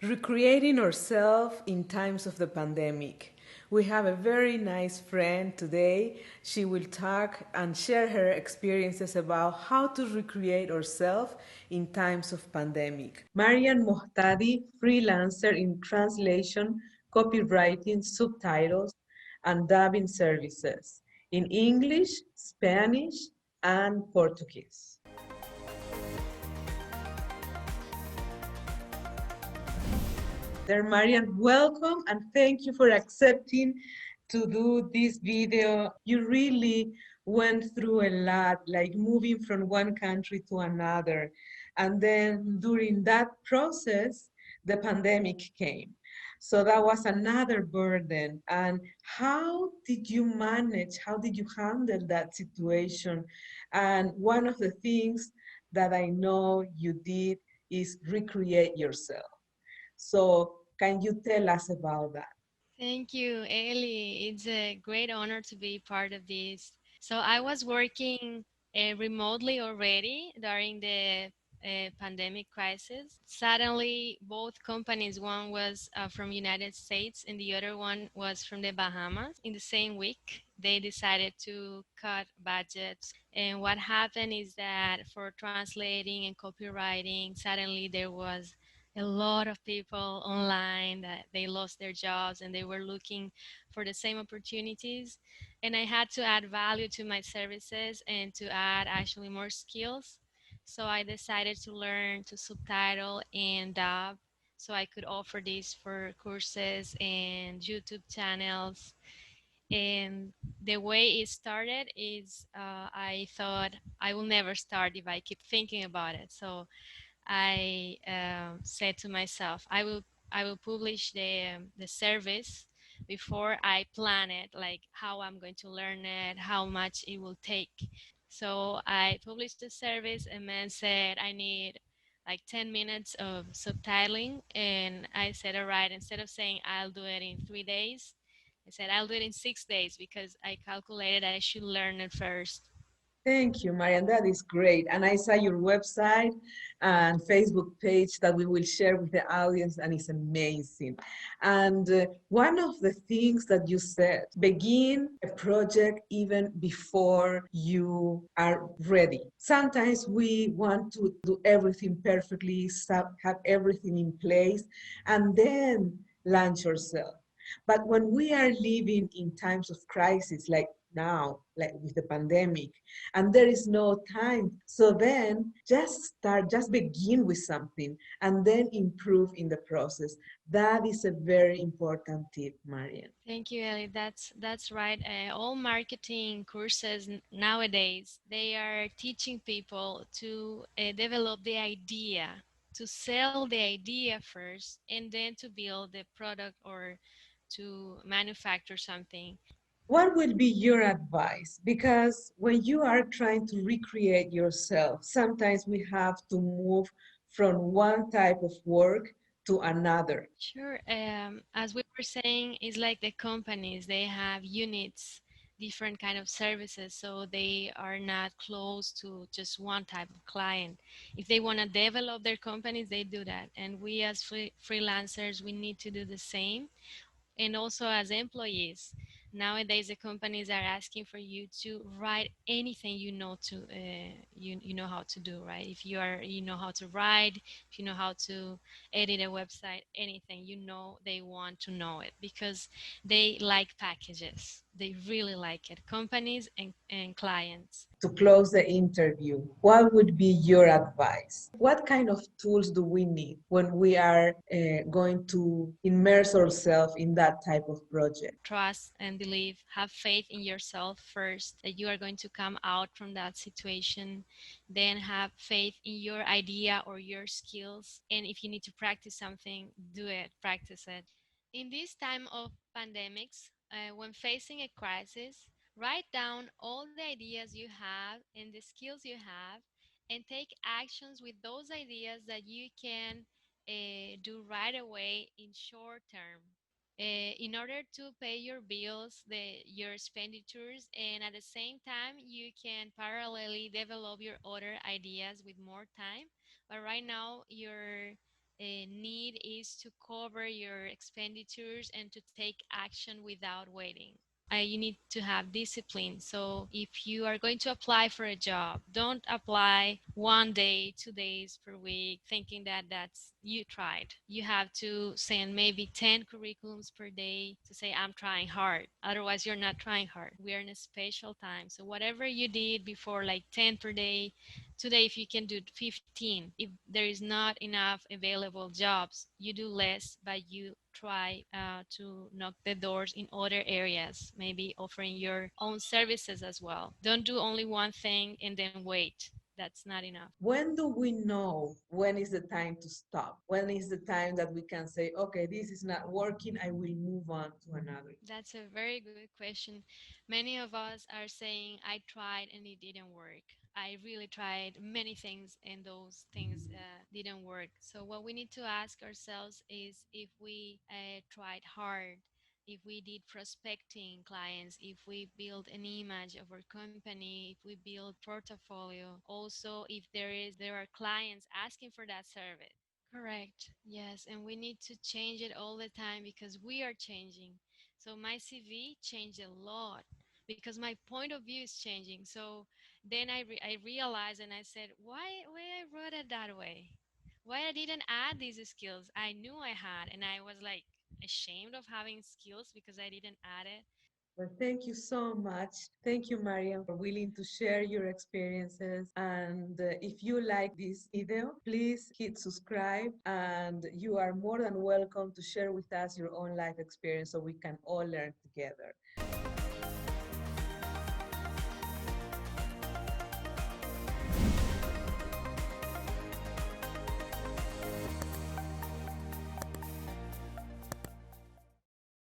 Recreating ourselves in times of the pandemic. We have a very nice friend today. She will talk and share her experiences about how to recreate ourselves in times of pandemic. Marllam Mohtadi, freelancer in translation, copywriting, subtitles, and dubbing services in English, Spanish, and Portuguese. There, Marian, welcome and thank you for accepting to do this video. You really went through a lot, like moving from one country to another. And then during that process, the pandemic came. So that was another burden. And how did you manage? How did you handle that situation? And one of the things that I know you did is recreate yourself. So can you tell us about that? Thank you, Eli. It's a great honor to be part of this. So I was working remotely already during the pandemic crisis. Suddenly, both companies, one was from United States and the other one was from the Bahamas. In the same week, they decided to cut budgets. And what happened is that for translating and copywriting, suddenly there was a lot of people online that they lost their jobs and they were looking for the same opportunities, and I had to add value to my services and to add actually more skills. So I decided to learn to subtitle and dub so I could offer these for courses and YouTube channels. And the way it started is I thought I will never start if I keep thinking about it. So I said to myself, I will publish the service before I plan it, like how I'm going to learn it, how much it will take. So I published the service and then said I need like 10 minutes of subtitling. And I said, all right, instead of saying I'll do it in 3 days, I said I'll do it in 6 days because I calculated I should learn it first. Thank you, Marian. That is great. And I saw your website and Facebook page that we will share with the audience, and it's amazing. And one of the things that you said, begin a project even before you are ready. Sometimes we want to do everything perfectly, have everything in place, and then launch yourself. But when we are living in times of crisis, like now, like with the pandemic, and there is no time. So then just start, just begin with something and then improve in the process. That is a very important tip, Marian. Thank you, Ellie. That's right. All marketing courses nowadays, they are teaching people to develop the idea, to sell the idea first, and then to build the product or to manufacture something. What would be your advice? Because when you are trying to recreate yourself, sometimes we have to move from one type of work to another. Sure. As we were saying, it's like the companies, they have units, different kind of services, so they are not close to just one type of client. If they want to develop their companies, they do that. And we as freelancers, we need to do the same. And also as employees, nowadays the companies are asking for you to write anything you know to you know how to do, right? If you know how to write, if you know how to edit a website, anything, you know, they want to know it because they like packages. They really like it, companies and clients. To close the interview, what would be your advice? What kind of tools do we need when we are going to immerse ourselves in that type of project? Trust and believe, have faith in yourself first, that you are going to come out from that situation. Then have faith in your idea or your skills, and if you need to practice something, do it, practice it. In this time of pandemics, when facing a crisis, write down all the ideas you have and the skills you have, and take actions with those ideas that you can do right away in short term, in order to pay your bills, your expenditures, and at the same time, you can parallelly develop your other ideas with more time. But right now, need is to cover your expenditures and to take action without waiting. You need to have discipline. So if you are going to apply for a job, don't apply 1 day, 2 days per week, thinking that that's you tried. You have to send maybe 10 curriculums per day to say, I'm trying hard. Otherwise, you're not trying hard. We are in a special time. So whatever you did before, like 10 per day, today, if you can do 15, if there is not enough available jobs, you do less, but you try to knock the doors in other areas, maybe offering your own services as well. Don't do only one thing and then wait. That's not enough. When do we know when is the time to stop? When is the time that we can say, okay, this is not working, I will move on to another? That's a very good question. Many of us are saying, I tried and it didn't work. I really tried many things and those things didn't work. So, what we need to ask ourselves is if we tried hard, if we did prospecting clients, if we build an image of our company, if we build portfolio, also if there are clients asking for that service. Correct. Yes, and we need to change it all the time because we are changing. So my CV changed a lot because my point of view is changing. So then I realized and I said, why I wrote it that way? Why I didn't add these skills I knew I had, and I was like ashamed of having skills because I didn't add it. Well, thank you so much. Thank you, Mariam, for willing to share your experiences. And if you like this video, please hit subscribe. And you are more than welcome to share with us your own life experience so we can all learn together.